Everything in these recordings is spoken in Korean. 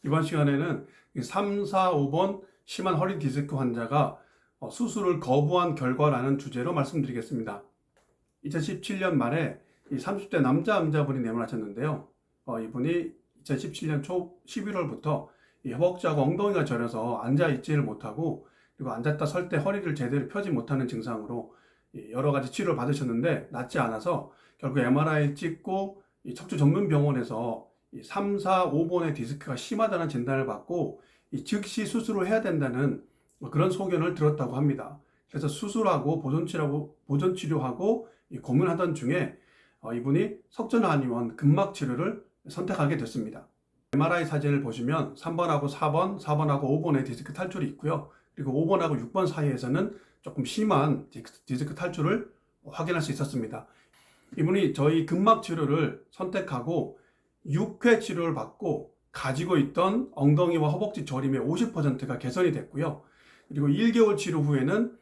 이번 시간에는 3, 4, 5번 심한 허리 디스크 환자가 수술을 거부한 결과라는 주제로 말씀드리겠습니다. 2017년 말에 30대 남자분이 내원하셨는데요. 이분이 2017년 초 11월부터 허벅지하고 엉덩이가 저려서 앉아있지를 못하고, 그리고 앉았다 설 때 허리를 제대로 펴지 못하는 증상으로 여러 가지 치료를 받으셨는데 낫지 않아서 결국 MRI 찍고 척추 전문 병원에서 3, 4, 5번의 디스크가 심하다는 진단을 받고 즉시 수술을 해야 된다는 그런 소견을 들었다고 합니다. 그래서 수술하고 보존치료하고 고민하던 중에 이분이 석전한의원 근막 치료를 선택하게 됐습니다. MRI 사진을 보시면 3번하고 4번, 4번하고 5번의 디스크 탈출이 있고요. 그리고 5번하고 6번 사이에서는 조금 심한 디스크 탈출을 확인할 수 있었습니다. 이분이 저희 근막 치료를 선택하고 6회 치료를 받고 가지고 있던 엉덩이와 허벅지 저림의 50%가 개선이 됐고요. 그리고 1개월 치료 후에는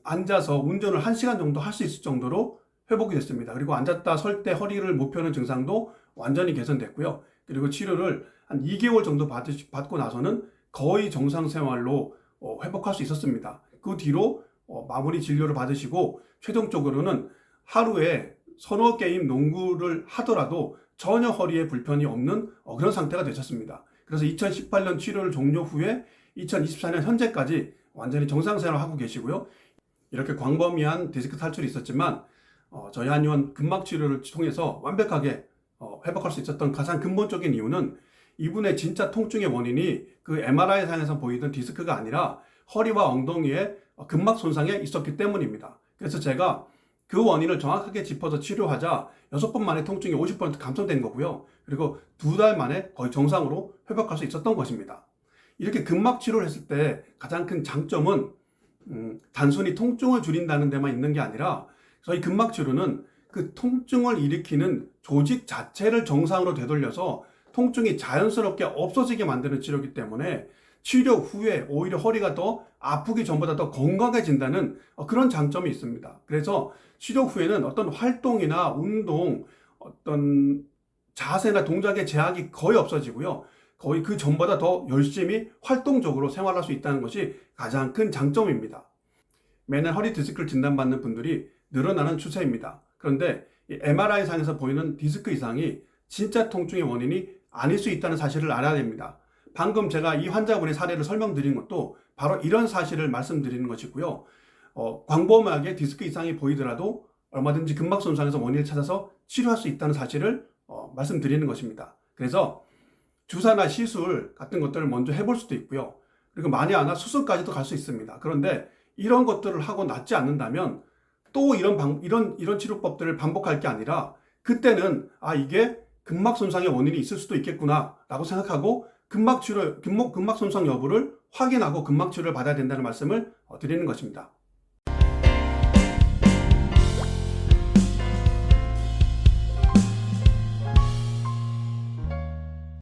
앉아서 운전을 1시간 정도 할 수 있을 정도로 회복이 됐습니다. 그리고 앉았다 설 때 허리를 못 펴는 증상도 완전히 개선됐고요. 그리고 치료를 한 2개월 정도 받고 나서는 거의 정상 생활로 회복할 수 있었습니다. 그 뒤로 마무리 진료를 받으시고 최종적으로는 하루에 서너 게임 농구를 하더라도 전혀 허리에 불편이 없는 그런 상태가 되셨습니다. 그래서 2018년 치료를 종료 후에 2024년 현재까지 완전히 정상생활을 하고 계시고요. 이렇게 광범위한 디스크 탈출이 있었지만 저희 한의원 근막 치료를 통해서 완벽하게 회복할 수 있었던 가장 근본적인 이유는 이분의 진짜 통증의 원인이 그 MRI 상에서 보이던 디스크가 아니라 허리와 엉덩이의 근막 손상에 있었기 때문입니다. 그래서 제가 그 원인을 정확하게 짚어서 치료하자 6번 만에 통증이 50% 감소된 거고요. 그리고 2달 만에 거의 정상으로 회복할 수 있었던 것입니다. 이렇게 근막 치료를 했을 때 가장 큰 장점은 단순히 통증을 줄인다는 데만 있는 게 아니라 저희 근막 치료는 그 통증을 일으키는 조직 자체를 정상으로 되돌려서 통증이 자연스럽게 없어지게 만드는 치료이기 때문에 치료 후에 오히려 허리가 더 아프기 전보다 더 건강해진다는 그런 장점이 있습니다. 그래서 치료 후에는 어떤 활동이나 운동, 어떤 자세나 동작의 제약이 거의 없어지고요. 거의 그 전보다 더 열심히 활동적으로 생활할 수 있다는 것이 가장 큰 장점입니다. 매년 허리 디스크를 진단받는 분들이 늘어나는 추세입니다. 그런데 MRI 상에서 보이는 디스크 이상이 진짜 통증의 원인이 아닐 수 있다는 사실을 알아야 됩니다. 방금 제가 이 환자분의 사례를 설명드린 것도 바로 이런 사실을 말씀드리는 것이고요. 광범위하게 디스크 이상이 보이더라도 얼마든지 근막 손상에서 원인을 찾아서 치료할 수 있다는 사실을 말씀드리는 것입니다. 그래서 주사나 시술 같은 것들을 먼저 해볼 수도 있고요. 그리고 만에 하나 수술까지도 갈 수 있습니다. 그런데 이런 것들을 하고 낫지 않는다면 또 이런 치료법들을 반복할 게 아니라 그때는 이게 근막 손상의 원인이 있을 수도 있겠구나 라고 생각하고 근막 손상 여부를 확인하고 근막 치료를 받아야 된다는 말씀을 드리는 것입니다.